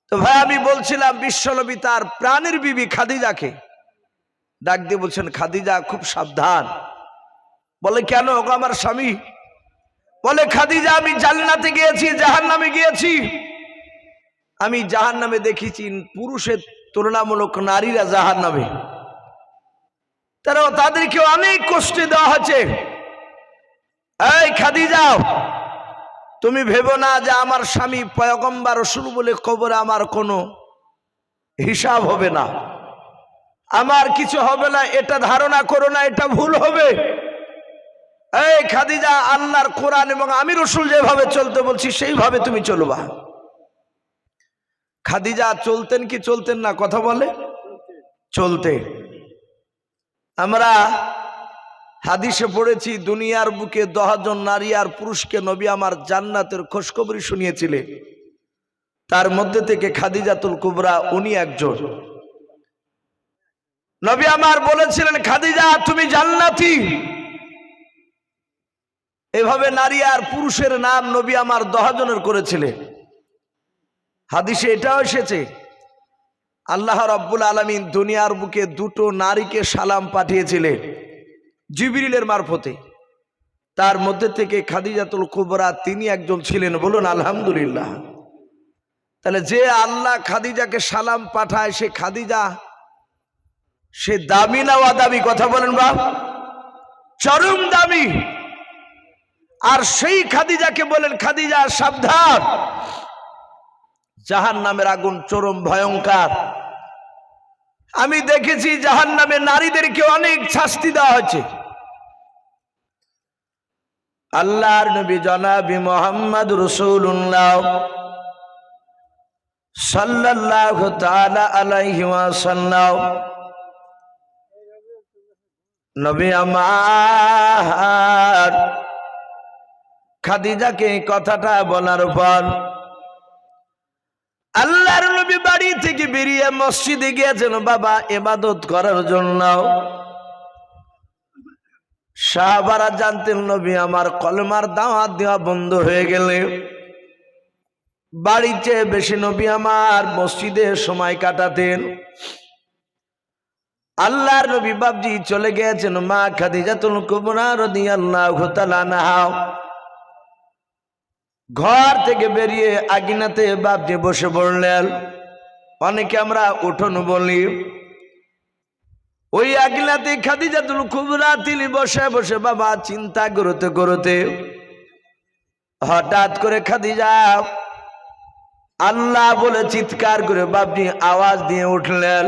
তো ভাই, আমি বলছিলাম বিশ্বনবী তার প্রাণের বিবি খাদিজাকে ডাক দিয়ে বলছেন, খাদিজা খুব সাবধান। বলে কেন? ওগো আমার স্বামী। বলে খাদিজা, আমি জান্নাতে গিয়েছি, জাহান্নামে গিয়েছি। আমি জাহান্নামে দেখেছি পুরুষের তুলনামূলক নারীরা জাহান্নামে, তাদেরকে অনেক কষ্ট দেওয়া হচ্ছে। এই খাদিজা, তুমি ভেবো না যে আমার স্বামী পয়গম্বর রাসূল বলে কবরে আমার কোনো হিসাব হবে না, আমার কিছু হবে না, এটা ধারণা করো না, এটা ভুল হবে। এই খাদিজা, আল্লাহর কোরআন এবং আমি রাসূল যেভাবে চলতে বলছি সেইভাবে তুমি চলবা। খাদিজা চলতেন কি চলতেন না? কথা বলে চলতে। আমরা হাদিসে পড়েছি, দুনিয়ার বুকে 10 জন নারী আর পুরুষকে নবী আমার জান্নাতের খোঁজখবরি শুনিয়েছিলেন, তার মধ্যে থেকে খাদিজাতুল কুবরা উনি একজন। নবী আমার বলেছিলেন, খাদিজা তুমি জান্নাতি। এভাবে নারী আর পুরুষের নাম নবী আমার 10 জনের করেছিলেন। হাদিসে এটাও এসেছে, আল্লাহ রাব্বুল আলামিন দুনিয়ার বুকে 2টো নারীকে সালাম পাঠিয়েছিলেন জিবরিলের মারফতে, তার মধ্যে থেকে খাদিজাতুল কুবরা তিনি একজন ছিলেন। বলুন আলহামদুলিল্লাহ। তাহলে যে আল্লাহ খাদিজাকে সালাম পাঠায়, সে খাদিজা সে দামি না ওয়াদামি? কথা বলেন বাপ, চরম দামি। আর সেই খাদিজাকে বলেন, খাদিজা সাবধান, জাহান্নামের আগুন চরম ভয়ঙ্কর। আমি দেখেছি জাহান্নামে নারীদেরকে অনেক শাস্তি দেওয়া হয়েছে। আল্লাহর নবী জনাবি মুহাম্মদ রাসূলুল্লাহ সাল্লাল্লাহু তাআলা আলাইহি ওয়াসাল্লাম, নবী আমার খাদিজাকে এই কথাটা বলার পর আল্লাহর নবী বাড়ি থেকে বেরিয়ে মসজিদে গিয়েছেন বাবা ইবাদত করার জন্য। সাহাবারা জানতেন নবী আমার কলমার দাওয়াত দেওয়া বন্ধ হয়ে গেলে বাড়িতে বেশি নবী আমার মসজিদে সময় কাটাতেন। আল্লাহর নবী বাবজি চলে গিয়েছেন মা খাদিজাতুল কুবরা রাদিয়াল্লাহু তাআলা আনহা। ঘর থেকে বেরিয়ে আঙিনাতে বাবজি বসে পড়লেন। অনেকে আমরা উঠোন বলি, ওই আঙিনাতে খাদিজাতুল কুবরা তিনি বসে বসে বাবা চিন্তা করতে করতে হঠাৎ করে খাদিজা আল্লাহ বলে চিৎকার করে বাবজি আওয়াজ দিয়ে উঠলেন।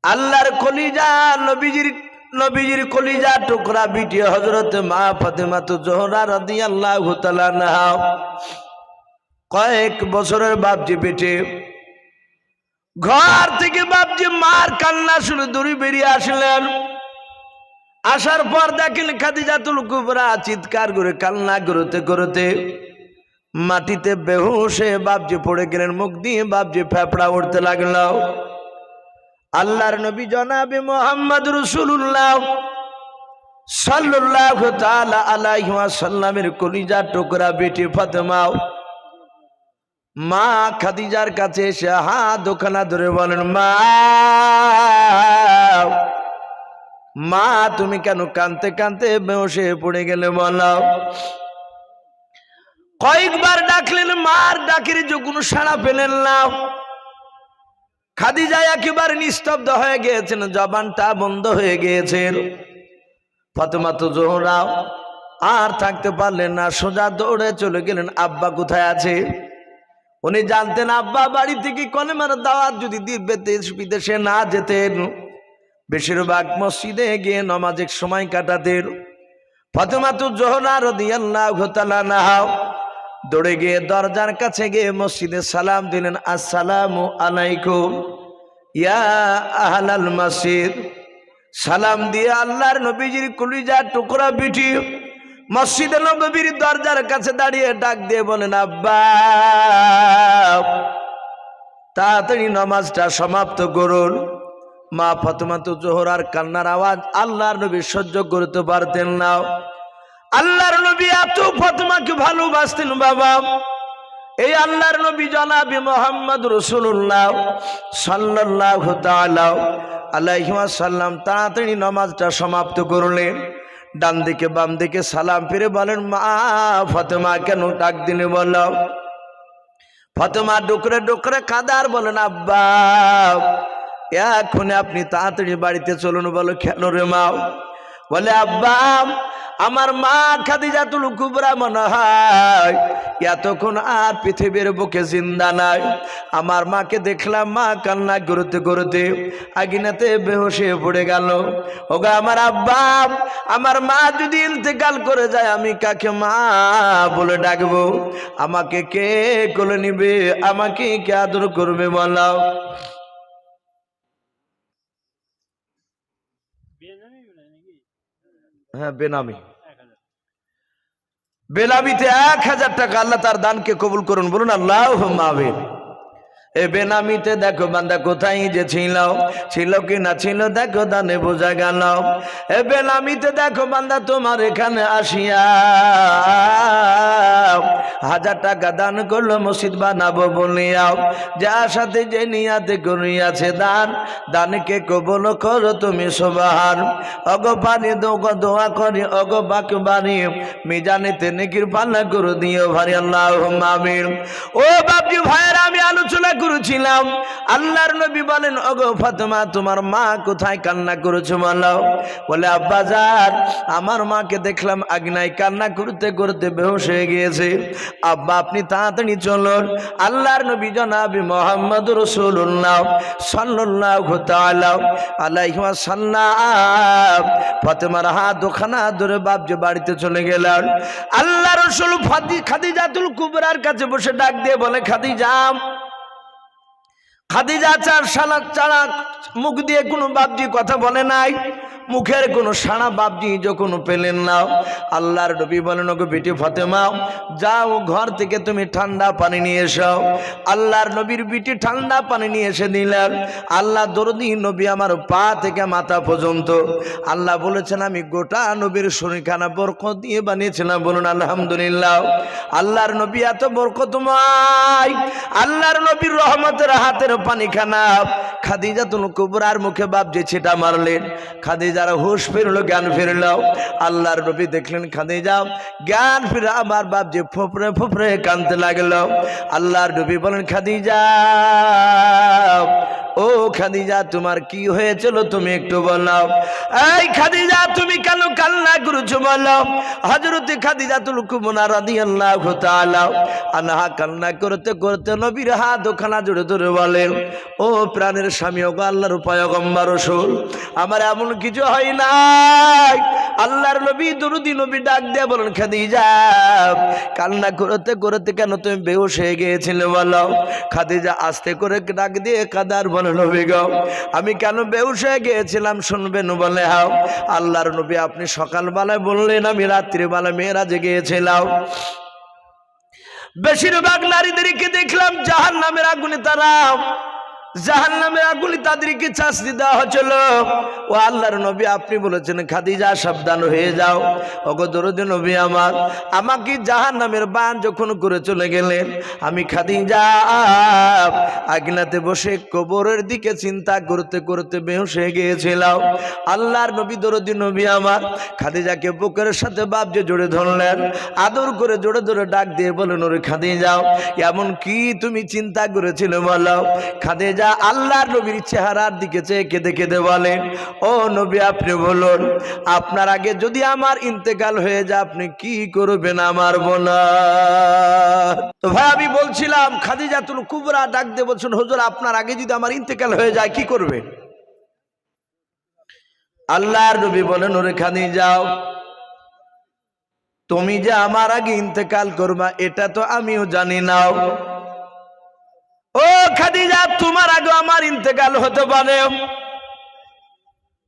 আল্লাহর কলিজা নবীজির কলিজা টুকরা বিটি হযরত মা ফাতেমাতুজ জোহরা রাদিয়াল্লাহু তাআলা আনহা কয়েক বছরের বাবজি বেটে ঘর থেকে বাবজি মার কান্না শুনে দৌড়ে বেরিয়ে আসলেন। আসার পর দেখেন খাদিজাতুল কুবরা চিৎকার করে কান্না করতে করতে মাটিতে বেহুশে বাবজি পড়ে গেলেন। মুখ দিয়ে বাবজি ফেফড়া উঠতে লাগলো। আল্লাহর নবী জনাবে মুহাম্মদ রাসূলুল্লাহ সাল্লাল্লাহু তাআলা আলাইহি ওয়াসাল্লামের কলিজার টুকরা বেটি ফাতেমা মা খাদিজার কাছে এসে হাত দুখানা ধরে বলেন, মা তুমি কেন কাঁদতে কাঁদতে বেহুশে পড়ে গেলে বলো। কয়েকবার ডাকলেন, মার ডাকের যে কোনো সাড়া পেলেন না। খাদিজা একেবারে নিস্তব্ধ হয়ে গিয়েছেন, জবানটা বন্ধ হয়ে গিয়েছে। ফাতেমাতুজ জোহরা আর থাকতে পারলেন না, সোজা দৌড়ে চলে গেলেন আব্বা কোথায় আছে। উনি জানতেন আব্বা বাড়ি থেকে কলেমার দাওয়াত যদি বিদেশে না যেতেন, বেশিরভাগ মসজিদে গিয়ে নামাজের সময় কাটাতেন। ফাতেমাতুজ জোহরা রাদিয়াল্লাহু তাআলা আনহা দৌড়ে গিয়ে দরজার কাছে গিয়ে মসজিদে সালাম দিলেন, আসসালামু আলাইকুম ইয়া আহলাল মসজিদ। সালাম দিয়ে আল্লাহর নবীজির কলিজার টুকরা বিটি মসজিদে নববীর দরজার কাছে দাঁড়িয়ে ডাক দিয়ে বলেন, আব্বা তাড়াতাড়ি নামাজটা সমাপ্ত করুন। মা ফাতেমাতুজ জোহরার কান্নার আওয়াজ আল্লাহর নবী সহ্য করতে পারতেন না। আল্লাহর নবী এত ফাতেমাকে ভালোবাসতেন বাবা। এই আল্লাহর নবী জনাবে মুহাম্মদ রাসূলুল্লাহ সাল্লাল্লাহু তাআলা আলাইহি ওয়াসাল্লাম তাড়াতাড়ি নামাজটা সমাপ্ত করলেন। ডান দিকে বাম দিকে সালাম ফিরে বলেন, মা ফাতেমা কেন ডাক দিলে বলো। ফাতেমা ডুকরে ডুকরে কাঁদার বলেন, আব্বা এখন আপনি তাড়াতাড়ি বাড়িতে চলুন। বলো কেন রে মা? বলে, আব্বা আমার মা খাদিজাতুল কুবরা মনে হয় এতক্ষণ আর পৃথিবীর বুকে জিন্দা নাই। আমার মাকে দেখলাম মা কান্না করতে করতে আগুনেতে বেহুশ হয়ে পড়ে গেল। ওগো আমার আব্বা, আমার মা যদি ইন্তেকাল করে যায় আমি কাকে মা বলে ডাকবো? আমাকে কে কোলে নিবে? আমাকে কে আদর করবে বলো? হ্যাঁ বেনামি, বেনামিতে 1000 টাকা আল্লাহ তার দানকে কবুল করুন, বলুন আল্লাহুম্মা আমিন। এ বেনামিতে দেখো বান্দা কোথায় যে ছিল কি না ছিল দেখো দানে বোঝা গেল। এ বেনামিতে দেখো বান্দা তোমার এখানে আসিয়া 1000 টাকা দান করলো মসজিদ বানাবো বলিয়া, যার সাথে যে নিয়াতে করিয়াছে দান, দানকে কবুল করো তুমি সুবহান। অগো পানি দোয়া করি অগো বাক বাড়ি মিজানেতে নেকির পাল্লা করে দিও ভারি, আল্লাহুম্মা আমিন। ও বাপজি ভাইয়েরা, আমি আলোচনা করেছিলাম আল্লাহর নবী বলেন, ওগো ফাতেমা তোমার মা কোথায় কান্না করেছো বলো? বলে, আব্বা জান আমার মাকে দেখলাম আগুনায় কান্না করতে করতে বেহুশ হয়ে গিয়েছে। আব্বা আপনি তাড়াতাড়ি চলুন। আল্লাহর নবী জনাবে মুহাম্মদ রাসূলুল্লাহ সাল্লাল্লাহু তাআলা আলাইহি ওয়াসাল্লাম ফাতেমার হাত দুখানা ধরে বাপজি বাড়িতে চলে গেলেন। আল্লাহ রাসূল খাদিজাতুল কুবরার কাছে বসে ডাক দিয়ে বলে, খাদিজা। খাদিজা ছাড়া মুখ দিয়ে কোনো বাপজি কথা বলে নাই, মুখের কোনো সাড়া বাপজি যখন পেলেন না। আল্লাহর নবী বলেন, ওগো বেটি ফাতেমা যাও ঘর থেকে তুমি ঠান্ডা পানি নিয়ে এসো। আল্লাহর নবীর বেটি ঠান্ডা পানি নিয়ে এসে দিলেন। আল্লাহ দরদি নবী আমার পা থেকে মাথা পর্যন্ত আল্লাহ বলেছেন আমি গোটা নবীর শরীরখানা বরকত দিয়ে বানিয়েছিলাম, বলুন আলহামদুলিল্লাহ। আল্লাহর নবী এত বরকতময়, আল্লাহর নবীর রহমতের হাতের পানিখানা খাদিজাতুল কুবরার মুখে বাপজি ছিটা মারলেন। খাদিজার হুঁশ ফিরলো, জ্ঞান ফিরলো। আল্লাহর নবী দেখলেন খাদিজা জ্ঞান ফিরে আমার বাপজি ফুফরে ফুফরে কাঁদতে লাগলো। আল্লাহর নবী বলেন, খাদিজা ও খাদিজা তোমার কি হয়েছিল তুমি একটু বলো। এই খাদিজা তুমি কেন কান্না করেছো বলো। হযরত খাদিজাতুল কুবরা রাদিয়াল্লাহু তাআলা আনহা কান্না করতে করতে নবীর হাত ওখানা জুড়ে ধরে বলেন, ও প্রাণের স্বামী ওগো আল্লাহর পয়গম্বর রাসূল আমার এমন কিছু হয় নাই। আল্লাহর নবী দরুদি নবী ডাক দিয়ে বলেন, খাদিজা কান্না করতে করতে কেন তুমি বেহুশ হয়ে গিয়েছিলে বলো। খাদিজা আস্তে করে ডাক দিয়ে কাদার বলে, নবী গো আমি কেন বেহুশ হয়ে গিয়েছিলাম শুনবেন? বলে, হাও। আল্লাহর নবী আপনি সকালবেলায় বললেন আমি রাত্রিবেলা মেরাজে গিয়েছিলাম। বেশিরভাগ নারীদেরকে দেখলাম জাহান্নামের আগুনে তারা জাহান্নামের আগুনে তাদেরকে শাস্তি দেওয়া হচ্ছিল। ও আল্লাহর নবী আপনি বলেছেন খাদিজা সাবধান হয়ে যাও। ওগো দরদি নবী আমার আমাকে জাহান্নামের বান যখন করে চলে গেলেন আমি খাদিজা আগুনেতে বসে কবরের দিকে চিন্তা করতে করতে বেহুশ হয়ে গিয়েছিলাম। আল্লাহর নবী দরদি নবী আমার খাদিজাকে বুকের সাথে বাপজি জড়ে ধরলেন, আদর করে জোরে জোরে ডাক দিয়ে বলেন, ওরে খাদিজা এমন কি তুমি চিন্তা করেছিলে বলো। খাদিজা খাদিজা আল্লাহর নবীর চেহারার দিকে চেয়ে কেঁদে কেঁদে বলেন, ও নবী আপনি বলুন, আপনার আগে যদি আমার ইন্তেকাল হয়ে যায় আপনি কি করবেন আমার বোনা? তো ভাই আমি বলছিলাম খাদিজাতুল কুবরা ডাক দিয়ে বলছেন, হুজুর আপনার আগে যদি আমার ইন্তেকাল হয়ে যায় কি করবেন? আল্লাহর নবী বলেন, ওরে খাদিজা তুমি যে আমার আগে ইন্তেকাল করবা এটা তো আমিও জানি না। ও খাদিজা তোমার আগে আমার ইন্তেকাল হতে পারে।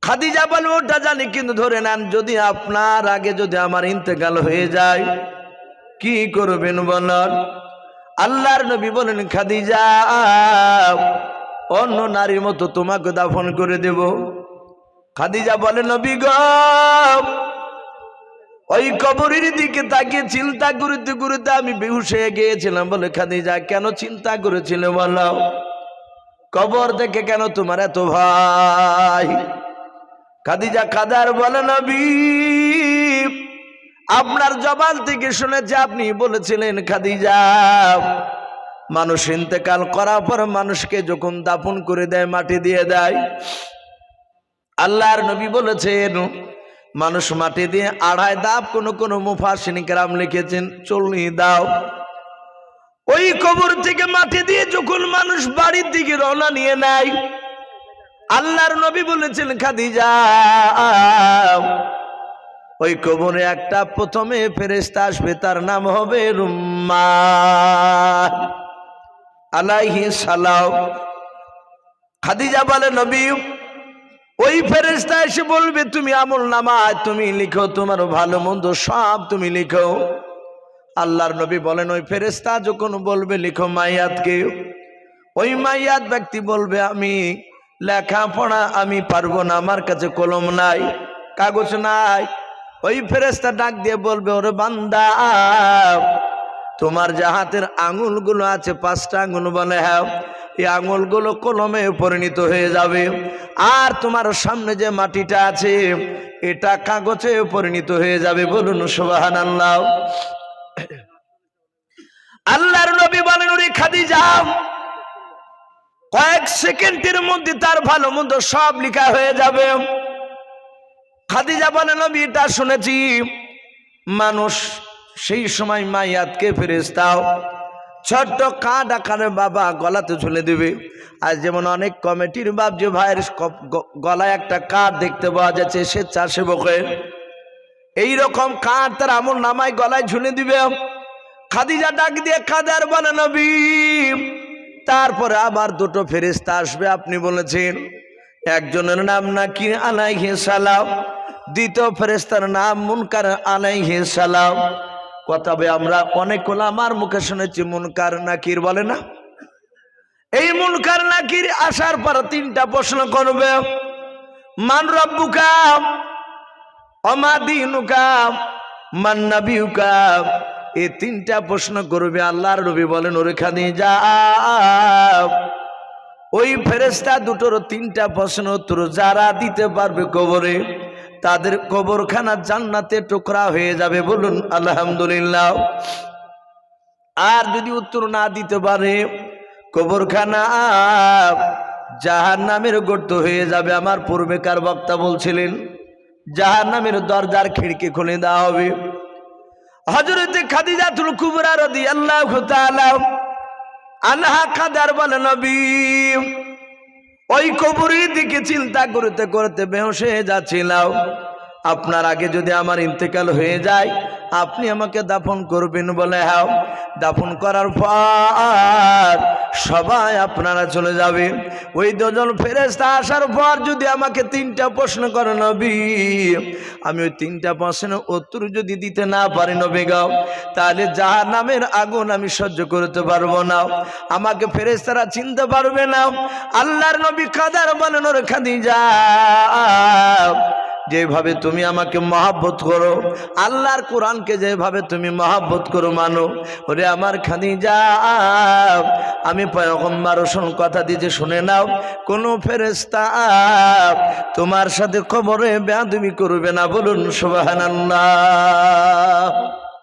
খাদিজা বলে ওটা জানি, কিন্তু ধরে নেন যদি আপনার আগে যদি আমার ইন্তেকাল হয়ে যায় কি করবেন বলেন? আল্লাহর নবী বলেন, খাদিজা অন্য নারীর মতো তোমাকে দাফন করে দেব। খাদিজা বলে, নবী গো ওই কবরের দিকে তাকিয়ে চিন্তা করতে করতে আমি বেহুশ হয়ে গিয়েছিলাম। বলে, খাদিজা কেন চিন্তা করেছিলে বলো? কবর দেখে কেন তোমার এত ভয়? খাদিজা কাদার বলে, নবী আপনার জবান থেকে শুনেছি আপনি বলেছিলেন খাদিজা মানুষ ইন্তেকাল করার পর মানুষকে যখন দাফন করে দেয় মাটি দিয়ে দেয়, আল্লাহর নবী বলেছেন মানুষ মাটি দিয়ে 2.5 ধাপ, কোন মুফাসসিরিন কেরাম লিখেছেন 40 ধাপ। ওই কবর থেকে মাটি দিয়ে যখন মানুষ বাড়ির দিকে রওনা নিয়ে নেয়, আল্লাহর নবী বলেছেন খাদিজা ওই কবরে একটা প্রথমে ফেরেশতা আসবে, তার নাম হবে রুম্মান আলাইহিস সালাম। খাদিজা বলে, নবী ওই ফেরেশতা এসে বলবে তুমি আমলনামায় তুমি লিখো, তোমার ভালো মন্দ সব তুমি লিখো। আল্লাহর নবী বলেন ওই ফেরেশতা যখন বলবে লিখো মাইয়াতকে, ওই মাইয়াত ব্যক্তি বলবে আমি লেখাপড়া আমি পারবো না, আমার কাছে কলম নাই কাগজ নাই। ওই ফেরেশতা ডাক দিয়ে বলবে, ওরে বান্দা তোমার যে হাতের আঙুলগুলো আছে 5টা আঙুল বলে হ্যাঁ, এই আঙুলগুলো কলমে পরিণত হয়ে যাবে, আর তোমার সামনে যে মাটিটা আছে এটা কাগজে পরিণত হয়ে যাবে। বলুন সুবহানাল্লাহ। আল্লাহর নবী বলেন, ওরে খাদিজা কয়েক সেকেন্ডের মধ্যে তার ভালো মন্দ সব লেখা হয়ে যাবে। খাদিজা বলে, নবী এটা শুনেছি মানুষ সেই সময় মাইয়াতকে ফেরেশতা ছোট্ট কাঠ আকারে বাবা গলাতে ঝুলে দেবে। আর যেমন অনেক কমিটির বাপ যে ভাইয়ের গলায় একটা কাঠ দেখতে পাওয়া যাচ্ছে স্বেচ্ছাসেবকের, এইরকম কাঠ তার আমল নামায় গলায় ঝুলে দিবে। খাদিজা ডাক দিয়ে কাদার বলে, নবী তারপরে আবার 2টো ফেরেশতা আসবে আপনি বলেছেন, একজনের নাম নাকির আলাইহিস সালাম, দ্বিতীয় ফেরেশতার নাম মুনকার আলাইহিস সালাম। কথা বে আমরা অনেক ওলামার মুখে শুনেছি মুনকার নাকির বলে না। এই মুনকার নাকির আসার পর 3টা প্রশ্ন করবে, মান রব্বুকা ওমা দীনুকা মান নাবিয়ুকা। এই 3টা প্রশ্ন করবে। আল্লাহর নবী বলেন, ওরে খাদিজা ওই ফেরেশতা 2টোর 3টা প্রশ্ন উত্তর যারা দিতে পারবে কবরে, তাদের কবরখানা জান্নাতে টুকরা হয়ে যাবে। বলুন আলহামদুলিল্লাহ। আর যদি উত্তর না দিতে পারে কবরখানা জাহান্নামের গর্ত হয়ে যাবে। আমার পূর্বেকার বক্তা বলছিলেন জাহান্নামের দরজার খিড়কি খুলে দেওয়া হবে। হযরতে খাদিজাতুল কুবরা রাদিয়াল্লাহু তাআলা আনহা কাদার বলে, নবী ওই কবরের দিকে চিন্তা করতে করতে বেহুশ হয়ে যাচ্ছিলাম, আপনার আগে যদি আমার ইন্তেকাল হয়ে যায় আপনি আমাকে দাফন করবেন। বলে হ্যাঁ, দাফন করার পর সবাই আপনারা চলে যাবে। ওই 2জন ফেরেশতা আসার পর যদি আমাকে 3টা প্রশ্ন করে নবী, আমি ওই 3টা প্রশ্নের উত্তর যদি দিতে না পারি নবী গো, তাহলে জাহান্নামের আগুন আমি সহ্য করতে পারবো না, আমাকে ফেরেশতারা চিনতে পারবে না। আল্লাহর নবী কাদার বলেন, ওরে খাদিজা যেভাবে তুমি আমাকে মহব্বত করো, আল্লাহর কোরআনকে যেভাবে তুমি মহব্বত করো মানো, ওরে আমার খাদিজা আমি পয়গম্বর রসুল কথা দিয়েছি শুনে নাও, কোন ফেরেশতা তোমার সাথে কবরে বেয়াদবি করবে না। বলুন সুবহানাল্লাহ।